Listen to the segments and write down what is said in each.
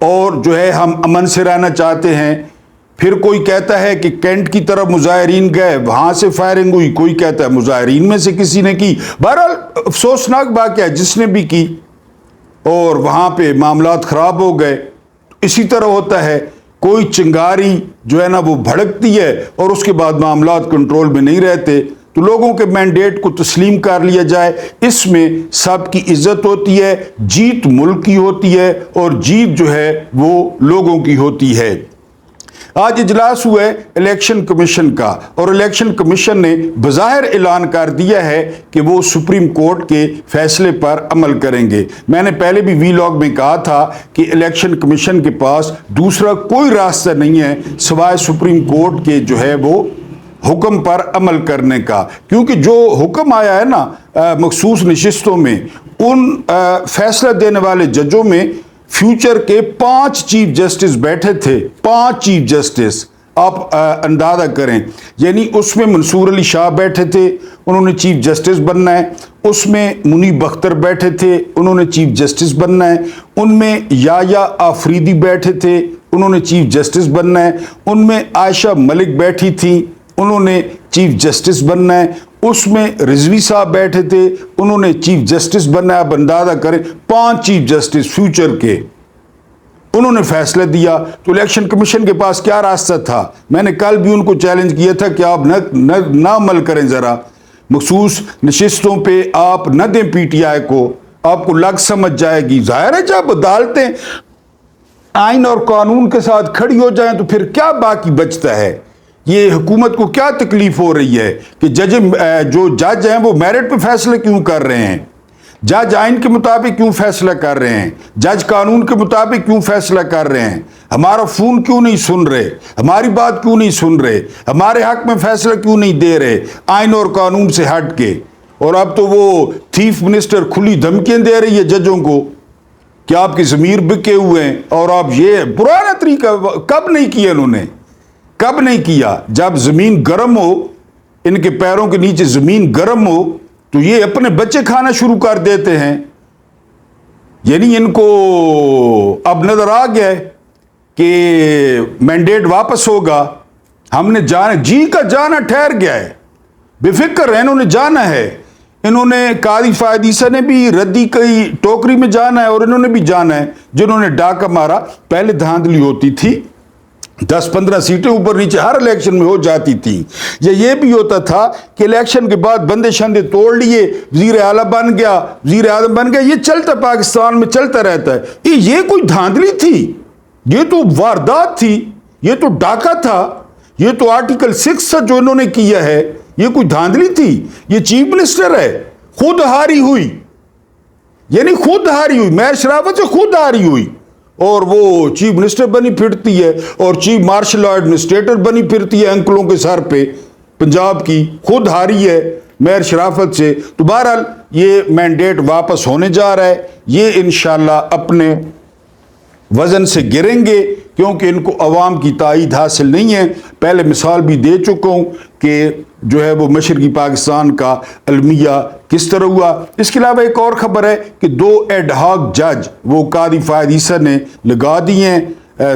اور جو ہے ہم امن سے رہنا چاہتے ہیں. پھر کوئی کہتا ہے کہ کینٹ کی طرف مظاہرین گئے, وہاں سے فائرنگ ہوئی, کوئی کہتا ہے مظاہرین میں سے کسی نے کی. بہرحال افسوسناک واقعہ ہے, جس نے بھی کی اور وہاں پہ معاملات خراب ہو گئے. اسی طرح ہوتا ہے, کوئی چنگاری جو ہے نا وہ بھڑکتی ہے اور اس کے بعد معاملات کنٹرول میں نہیں رہتے, تو لوگوں کے مینڈیٹ کو تسلیم کر لیا جائے. اس میں سب کی عزت ہوتی ہے, جیت ملک کی ہوتی ہے اور جیت جو ہے وہ لوگوں کی ہوتی ہے. آج اجلاس ہوا ہے الیکشن کمیشن کا, اور الیکشن کمیشن نے بظاہر اعلان کر دیا ہے کہ وہ سپریم کورٹ کے فیصلے پر عمل کریں گے. میں نے پہلے بھی وی لاگ میں کہا تھا کہ الیکشن کمیشن کے پاس دوسرا کوئی راستہ نہیں ہے سوائے سپریم کورٹ کے جو ہے وہ حکم پر عمل کرنے کا, کیونکہ جو حکم آیا ہے نا مخصوص نشستوں میں, ان فیصلہ دینے والے ججوں میں فیوچر کے 5 چیف جسٹس بیٹھے تھے. 5 چیف جسٹس, آپ اندازہ کریں, یعنی اس میں منصور علی شاہ بیٹھے تھے, انہوں نے چیف جسٹس بننا ہے. اس میں منیب اختر بیٹھے تھے, انہوں نے چیف جسٹس بننا ہے. ان میں یایا آفریدی بیٹھے تھے, انہوں نے چیف جسٹس بننا ہے. ان میں عائشہ ملک بیٹھی تھیں, انہوں نے چیف جسٹس بننا ہے. اس میں رضوی صاحب بیٹھے تھے, انہوں نے چیف جسٹس بننا ہے. اب اندازہ کریں 5 چیف جسٹس فیوچر کے, انہوں نے فیصلہ دیا. تو الیکشن کمیشن کے پاس کیا راستہ تھا؟ میں نے کل بھی ان کو چیلنج کیا تھا کہ آپ نہ عمل کریں, ذرا مخصوص نشستوں پہ آپ نہ دیں پی ٹی آئی کو, آپ کو لگ سمجھ جائے گی. ظاہر ہے جب عدالتیں آئین اور قانون کے ساتھ کھڑی ہو جائیں تو پھر کیا باقی بچتا ہے؟ یہ حکومت کو کیا تکلیف ہو رہی ہے کہ جو جج ہیں وہ میرٹ پہ فیصلے کیوں کر رہے ہیں؟ جج آئین کے مطابق کیوں فیصلہ کر رہے ہیں؟ جج قانون کے مطابق کیوں فیصلہ کر رہے ہیں؟ ہمارا فون کیوں نہیں سن رہے؟ ہماری بات کیوں نہیں سن رہے؟ ہمارے حق میں فیصلہ کیوں نہیں دے رہے آئین اور قانون سے ہٹ کے؟ اور اب تو وہ چیف منسٹر کھلی دھمکیاں دے رہی ہے ججوں کو کہ آپ کی ضمیر بکے ہوئے ہیں, اور آپ یہ پرانا طریقہ کب نہیں کیا انہوں نے, کب نہیں کیا؟ جب زمین گرم ہو, ان کے پیروں کے نیچے زمین گرم ہو تو یہ اپنے بچے کھانا شروع کر دیتے ہیں. یعنی ان کو اب نظر آ گیا ہے کہ مینڈیٹ واپس ہوگا, ہم نے جانا, جی کا جانا ٹھہر گیا ہے, بے فکر ہے, انہوں نے جانا ہے. انہوں نے قاضی فائد عیسیٰ نے بھی ردی کی ٹوکری میں جانا ہے, اور انہوں نے بھی جانا ہے. جنہوں نے ڈاکہ مارا, پہلے دھاندلی ہوتی تھی, 10-15 سیٹیں اوپر نیچے ہر الیکشن میں ہو جاتی تھی. یہ بھی ہوتا تھا کہ الیکشن کے بعد بندے شندے توڑ لیے, وزیر اعلیٰ بن گیا, وزیر اعظم بن گیا. یہ چلتا پاکستان میں چلتا رہتا ہے. یہ کوئی دھاندلی تھی؟ یہ تو واردات تھی, یہ تو ڈاکہ تھا, یہ تو آرٹیکل 6 تھا جو انہوں نے کیا ہے. یہ کوئی دھاندلی تھی؟ یہ چیف منسٹر ہے, خود ہاری ہوئی, یعنی خود ہاری ہوئی, مہر شرافت سے خود ہاری ہوئی, اور وہ چیف منسٹر بنی پھرتی ہے, اور چیف مارشل لا ایڈمنسٹریٹر بنی پھرتی ہے انکلوں کے سر پہ. پنجاب کی خود ہاری ہے مہر شرافت سے. تو بہرحال یہ مینڈیٹ واپس ہونے جا رہا ہے. یہ انشاءاللہ اپنے وزن سے گریں گے, کیونکہ ان کو عوام کی تائید حاصل نہیں ہے. پہلے مثال بھی دے چکا ہوں کہ جو ہے وہ مشرقی پاکستان کا المیہ کس طرح ہوا. اس کے علاوہ ایک اور خبر ہے کہ 2 ایڈ ہاک جج وہ قاضی فائد عیسیٰ نے لگا دیے ہیں,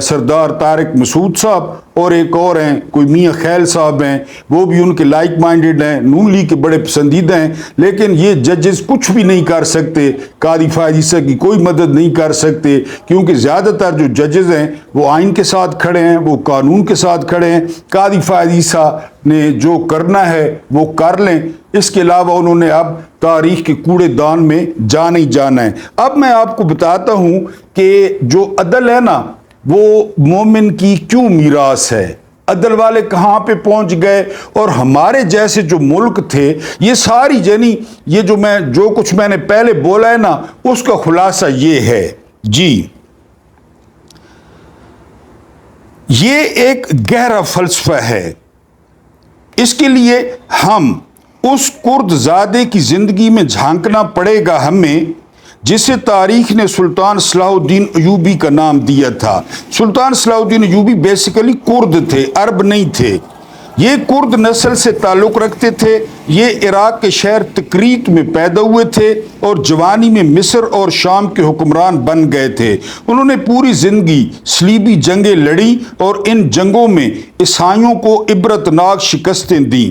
سردار طارق مسعود صاحب, اور ایک اور ہیں کوئی میاں خیل صاحب ہیں, وہ بھی ان کے لائک مائنڈڈ ہیں, نون لیگ کے بڑے پسندیدہ ہیں. لیکن یہ ججز کچھ بھی نہیں کر سکتے, قاضی فائد عیسیٰ کی کوئی مدد نہیں کر سکتے, کیونکہ زیادہ تر جو ججز ہیں وہ آئین کے ساتھ کھڑے ہیں, وہ قانون کے ساتھ کھڑے ہیں. قاضی فائد عیسیٰ نے جو کرنا ہے وہ کر لیں, اس کے علاوہ انہوں نے اب تاریخ کے کوڑے دان میں جانا ہی جانا ہے. اب میں آپ کو بتاتا ہوں کہ جو عدل ہے نا وہ مومن کی کیوں میراث ہے. عدل والے کہاں پہ پہنچ گئے, اور ہمارے جیسے جو ملک تھے یہ ساری, یعنی یہ جو کچھ میں نے پہلے بولا ہے نا اس کا خلاصہ یہ ہے. جی یہ ایک گہرا فلسفہ ہے. اس کے لیے ہم اس کرد زادے کی زندگی میں جھانکنا پڑے گا ہمیں جسے تاریخ نے سلطان صلاح الدین ایوبی کا نام دیا تھا. سلطان صلاح الدین ایوبی بیسیکلی کرد تھے, عرب نہیں تھے. یہ کرد نسل سے تعلق رکھتے تھے، یہ عراق کے شہر تکریت میں پیدا ہوئے تھے اور جوانی میں مصر اور شام کے حکمران بن گئے تھے۔ انہوں نے پوری زندگی صلیبی جنگیں لڑی اور ان جنگوں میں عیسائیوں کو عبرتناک شکستیں دیں۔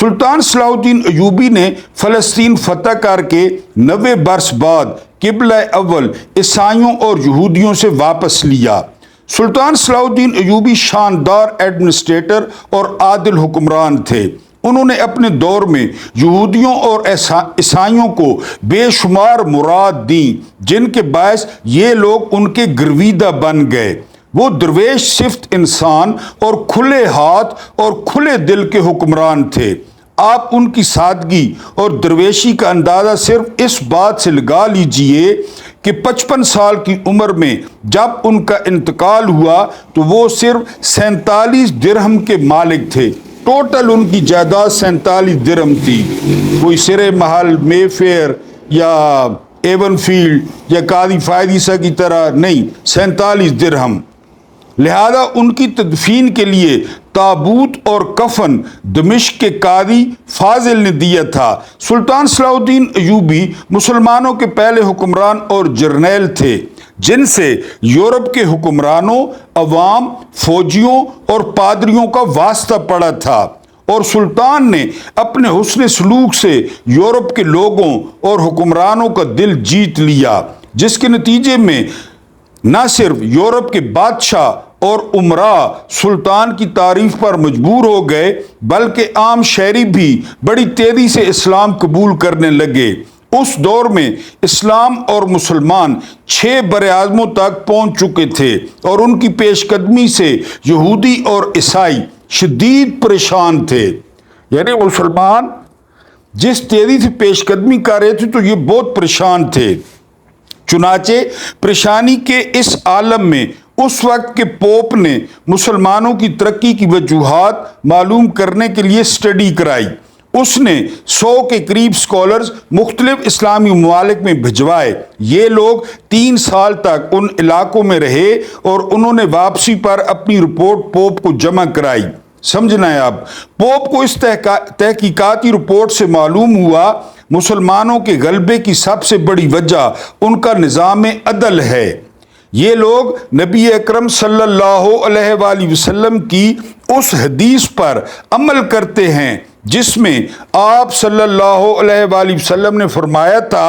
سلطان صلاح الدین ایوبی نے فلسطین فتح کر کے 90 برس بعد قبلہ اول عیسائیوں اور یہودیوں سے واپس لیا۔ سلطان صلاح الدین ایوبی شاندار ایڈمنسٹریٹر اور عادل حکمران تھے۔ انہوں نے اپنے دور میں یہودیوں اور عیسائیوں کو بے شمار مراد دیں، جن کے باعث یہ لوگ ان کے گرویدہ بن گئے۔ وہ درویش صفت انسان اور کھلے ہاتھ اور کھلے دل کے حکمران تھے۔ آپ ان کی سادگی اور درویشی کا اندازہ صرف اس بات سے لگا لیجئے کہ 55 سال کی عمر میں جب ان کا انتقال ہوا تو وہ صرف 47 درہم کے مالک تھے۔ ٹوٹل ان کی جائیداد 47 درہم تھی۔ کوئی سرے محل، مے فیئر یا ایون فیلڈ یا قاضی فائد عیسیٰ کی طرح نہیں، 47 درہم۔ لہذا ان کی تدفین کے لیے تابوت اور کفن دمشق کے قاضی فاضل نے دیا تھا۔ سلطان صلاح الدین ایوبی مسلمانوں کے پہلے حکمران اور جرنیل تھے جن سے یورپ کے حکمرانوں، عوام، فوجیوں اور پادریوں کا واسطہ پڑا تھا، اور سلطان نے اپنے حسن سلوک سے یورپ کے لوگوں اور حکمرانوں کا دل جیت لیا، جس کے نتیجے میں نہ صرف یورپ کے بادشاہ اور امراء سلطان کی تعریف پر مجبور ہو گئے بلکہ عام شہری بھی بڑی تیزی سے اسلام قبول کرنے لگے۔ اس دور میں اسلام اور مسلمان 6 براعظموں تک پہنچ چکے تھے اور ان کی پیش قدمی سے یہودی اور عیسائی شدید پریشان تھے۔ یعنی مسلمان جس تیزی سے پیش قدمی کر رہے تھے تو یہ بہت پریشان تھے۔ چنانچہ پریشانی کے اس عالم میں اس وقت کے پوپ نے مسلمانوں کی ترقی کی وجوہات معلوم کرنے کے لیے اسٹڈی کرائی۔ اس نے 100 کے قریب اسکالرز مختلف اسلامی ممالک میں بھجوائے۔ یہ لوگ 3 سال تک ان علاقوں میں رہے اور انہوں نے واپسی پر اپنی رپورٹ پوپ کو جمع کرائی۔ سمجھنا ہے اب پوپ کو اس تحقیقاتی رپورٹ سے معلوم ہوا مسلمانوں کے غلبے کی سب سے بڑی وجہ ان کا نظام عدل ہے۔ یہ لوگ نبی اکرم صلی اللہ علیہ وآلہ وسلم کی اس حدیث پر عمل کرتے ہیں جس میں آپ صلی اللہ علیہ وآلہ وسلم نے فرمایا تھا،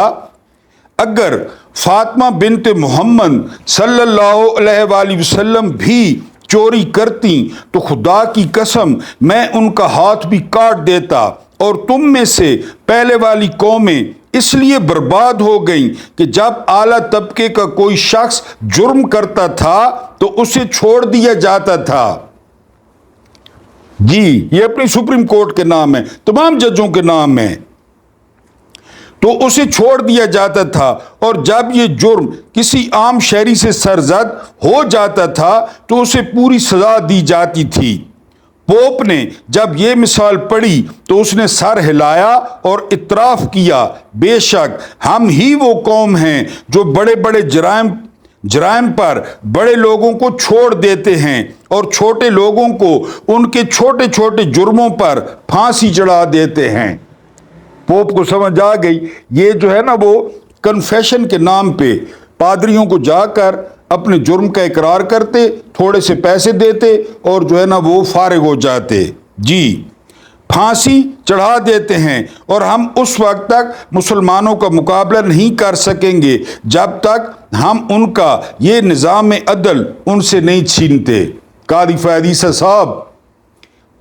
اگر فاطمہ بنت محمد صلی اللہ علیہ وآلہ وسلم بھی چوری کرتی تو خدا کی قسم میں ان کا ہاتھ بھی کاٹ دیتا، اور تم میں سے پہلے والی قومیں اس لیے برباد ہو گئیں کہ جب اعلیٰ طبقے کا کوئی شخص جرم کرتا تھا تو اسے چھوڑ دیا جاتا تھا۔ جی یہ اپنی سپریم کورٹ کے نام ہے، تمام ججوں کے نام ہے، تو اسے چھوڑ دیا جاتا تھا، اور جب یہ جرم کسی عام شہری سے سرزد ہو جاتا تھا تو اسے پوری سزا دی جاتی تھی۔ پوپ نے جب یہ مثال پڑھی تو اس نے سر ہلایا اور اعتراف کیا، بے شک ہم ہی وہ قوم ہیں جو بڑے بڑے جرائم پر بڑے لوگوں کو چھوڑ دیتے ہیں اور چھوٹے لوگوں کو ان کے چھوٹے چھوٹے جرموں پر پھانسی چڑھا دیتے ہیں۔ پوپ کو سمجھ آ گئی، یہ جو ہے نا وہ کنفیشن کے نام پہ پادریوں کو جا کر اپنے جرم کا اقرار کرتے، تھوڑے سے پیسے دیتے اور جو ہے نا وہ فارغ ہو جاتے۔ جی پھانسی چڑھا دیتے ہیں، اور ہم اس وقت تک مسلمانوں کا مقابلہ نہیں کر سکیں گے جب تک ہم ان کا یہ نظام عدل ان سے نہیں چھینتے۔ قاضی فائد عیسیٰ صاحب،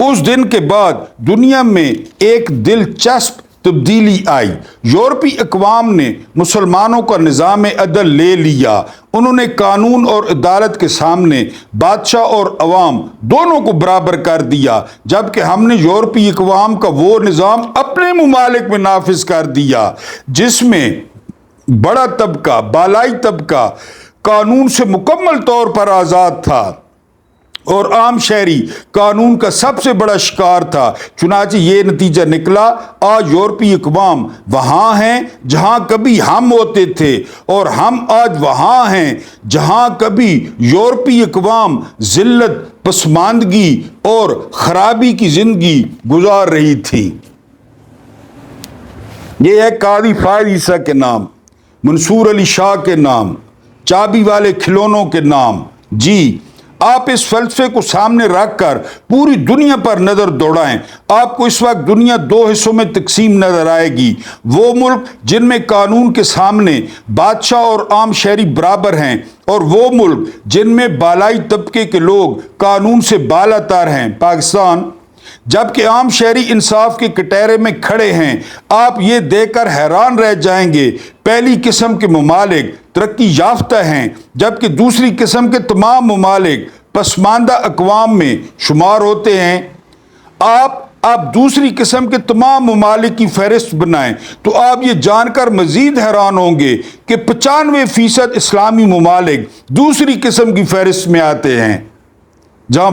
اس دن کے بعد دنیا میں ایک دلچسپ تبدیلی آئی۔ یورپی اقوام نے مسلمانوں کا نظام عدل لے لیا۔ انہوں نے قانون اور عدالت کے سامنے بادشاہ اور عوام دونوں کو برابر کر دیا، جبکہ ہم نے یورپی اقوام کا وہ نظام اپنے ممالک میں نافذ کر دیا جس میں بڑا طبقہ، بالائی طبقہ قانون سے مکمل طور پر آزاد تھا، اور عام شہری قانون کا سب سے بڑا شکار تھا۔ چنانچہ یہ نتیجہ نکلا، آج یورپی اقوام وہاں ہیں جہاں کبھی ہم ہوتے تھے، اور ہم آج وہاں ہیں جہاں کبھی یورپی اقوام ذلت، پسماندگی اور خرابی کی زندگی گزار رہی تھی۔ یہ ہے قاضی فائز عیسیٰ کے نام، منصور علی شاہ کے نام، چابی والے کھلونوں کے نام۔ جی، آپ اس فلسفے کو سامنے رکھ کر پوری دنیا پر نظر دوڑائیں، آپ کو اس وقت دنیا دو حصوں میں تقسیم نظر آئے گی۔ وہ ملک جن میں قانون کے سامنے بادشاہ اور عام شہری برابر ہیں، اور وہ ملک جن میں بالائی طبقے کے لوگ قانون سے بالا تر ہیں، پاکستان۔ جبکہ عام شہری انصاف کے کٹہرے میں کھڑے ہیں۔ آپ یہ دیکھ کر حیران رہ جائیں گے، پہلی قسم کے ممالک ترقی یافتہ ہیں، جبکہ دوسری قسم کے تمام ممالک پسماندہ اقوام میں شمار ہوتے ہیں۔ آپ دوسری قسم کے تمام ممالک کی فہرست بنائیں تو آپ یہ جان کر مزید حیران ہوں گے کہ 95% اسلامی ممالک دوسری قسم کی فہرست میں آتے ہیں، جہاں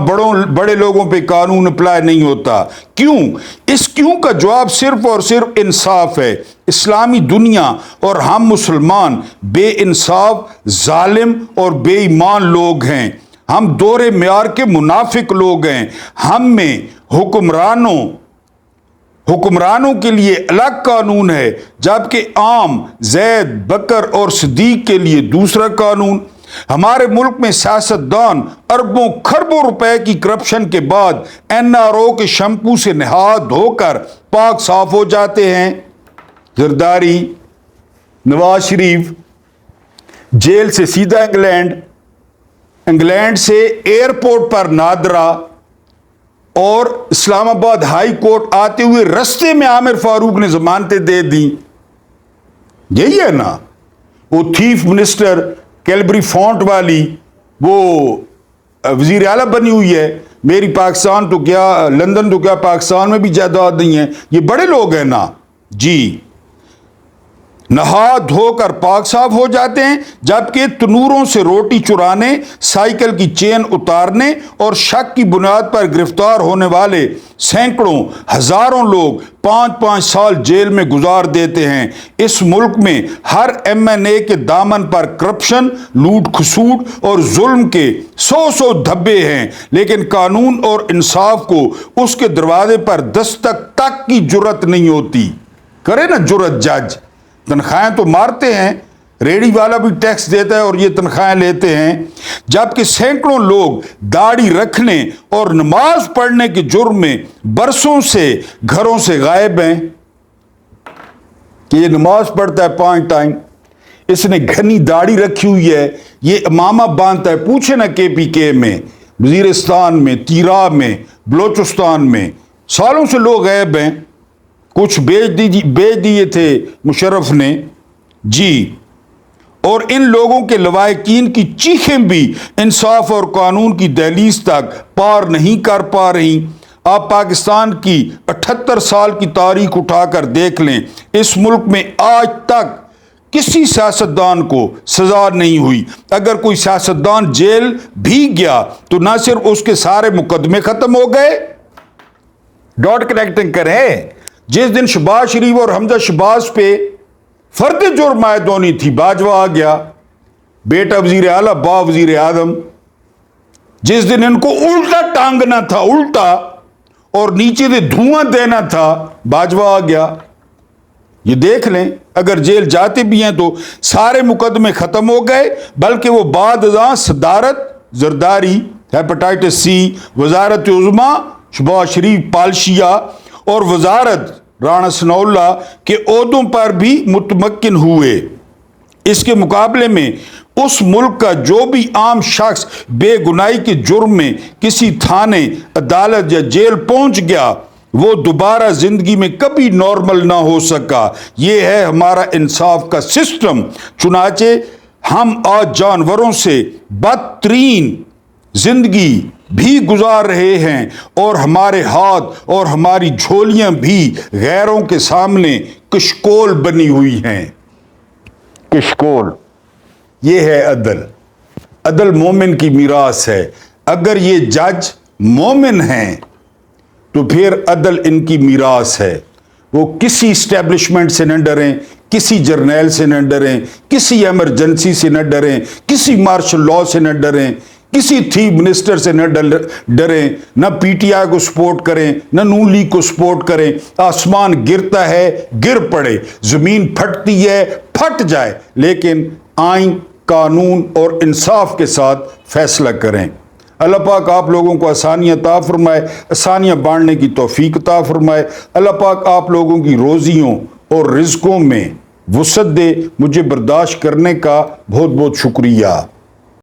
بڑے لوگوں پہ قانون اپلائی نہیں ہوتا۔ کیوں؟ اس کیوں کا جواب صرف اور صرف انصاف ہے۔ اسلامی دنیا اور ہم مسلمان بے انصاف، ظالم اور بے ایمان لوگ ہیں۔ ہم دورے معیار کے منافق لوگ ہیں۔ ہم میں حکمرانوں کے لیے الگ قانون ہے، جبکہ عام، زید، بکر اور صدیق کے لیے دوسرا قانون۔ ہمارے ملک میں سیاستدان اربوں خربوں روپے کی کرپشن کے بعد NRO کے شیمپو سے نہا دھو کر پاک صاف ہو جاتے ہیں۔ زرداری، نواز شریف جیل سے سیدھا انگلینڈ سے ایئرپورٹ پر نادرا، اور اسلام آباد ہائی کورٹ آتے ہوئے رستے میں عامر فاروق نے ضمانتیں دے دیں۔ یہی ہے نا وہ تھیف منسٹر کیلبری فونٹ والی، وہ وزیر اعلیٰ بنی ہوئی ہے۔ میری پاکستان تو کیا، لندن تو کیا، پاکستان میں بھی جائیداد نہیں ہے۔ یہ بڑے لوگ ہیں نا جی، نہا دھو کر پاک صاف ہو جاتے ہیں، جبکہ تنوروں سے روٹی چرانے، سائیکل کی چین اتارنے اور شک کی بنیاد پر گرفتار ہونے والے سینکڑوں ہزاروں لوگ 5-5 سال جیل میں گزار دیتے ہیں۔ اس ملک میں ہر MNA کے دامن پر کرپشن، لوٹ کھسوٹ اور ظلم کے 100 دھبے ہیں، لیکن قانون اور انصاف کو اس کے دروازے پر دستک تک کی جرت نہیں ہوتی۔ کرے نا جرت جج، تنخواہیں تو مارتے ہیں، ریڑھی والا بھی ٹیکس دیتا ہے اور یہ تنخواہیں لیتے ہیں، جبکہ سینکڑوں لوگ داڑھی رکھنے اور نماز پڑھنے کے جرم میں برسوں سے گھروں سے غائب ہیں۔ کہ یہ نماز پڑھتا ہے 5 ٹائم، اس نے گھنی داڑھی رکھی ہوئی ہے، یہ امامہ باندھتا ہے، پوچھے نا KPK میں، وزیرستان میں، تیرا میں، بلوچستان میں سالوں سے لوگ غائب ہیں۔ کچھ بیچ دیے تھے مشرف نے جی، اور ان لوگوں کے لواحقین کی چیخیں بھی انصاف اور قانون کی دہلیز تک پار نہیں کر پا رہی۔ آپ پاکستان کی 78 سال کی تاریخ اٹھا کر دیکھ لیں، اس ملک میں آج تک کسی سیاستدان کو سزا نہیں ہوئی۔ اگر کوئی سیاستدان جیل بھی گیا تو نہ صرف اس کے سارے مقدمے ختم ہو گئے، ڈاٹ کنیکٹنگ کریں، جس دن شہباز شریف اور حمزہ شہباز پہ فرد جرم عائد ہونی تھی، باجوہ آ گیا، بیٹا وزیر اعلیٰ، باپ وزیر اعظم۔ جس دن ان کو الٹا ٹانگنا تھا، الٹا، اور نیچے سے دھواں دینا تھا، باجوہ آ گیا۔ یہ دیکھ لیں، اگر جیل جاتے بھی ہیں تو سارے مقدمے ختم ہو گئے، بلکہ وہ بعد ازاں صدارت، زرداری، ہیپاٹائٹس C، وزارت عظمیٰ شہباز شریف پالشیا اور وزارت رانا ثناء اللہ کے عہدوں پر بھی متمکن ہوئے۔ اس کے مقابلے میں اس ملک کا جو بھی عام شخص بے گناہی کے جرم میں کسی تھانے، عدالت یا جیل پہنچ گیا، وہ دوبارہ زندگی میں کبھی نارمل نہ ہو سکا۔ یہ ہے ہمارا انصاف کا سسٹم۔ چنانچہ ہم آج جانوروں سے بدترین زندگی بھی گزار رہے ہیں، اور ہمارے ہاتھ اور ہماری جھولیاں بھی غیروں کے سامنے کشکول بنی ہوئی ہیں۔ کشکول، یہ ہے عدل۔ عدل مومن کی میراث ہے۔ اگر یہ جج مومن ہیں تو پھر عدل ان کی میراث ہے. وہ کسی اسٹیبلشمنٹ سے نہ ڈریں, کسی جرنیل سے نہ ڈریں, کسی ایمرجنسی سے نہ ڈریں, کسی مارشل لاء سے نہ ڈریں, کسی چیف منسٹر سے نہ ڈریں, نہ پی ٹی آئی کو سپورٹ کریں, نہ نون لیگ کو سپورٹ کریں. آسمان گرتا ہے گر پڑے, زمین پھٹتی ہے پھٹ جائے, لیکن آئین, قانون اور انصاف کے ساتھ فیصلہ کریں. اللہ پاک آپ لوگوں کو آسانیاں عطا فرمائے, آسانیاں بانٹنے کی توفیق عطا فرمائے. اللہ پاک آپ لوگوں کی روزیوں اور رزقوں میں وسعت دے. مجھے برداشت کرنے کا بہت بہت شکریہ.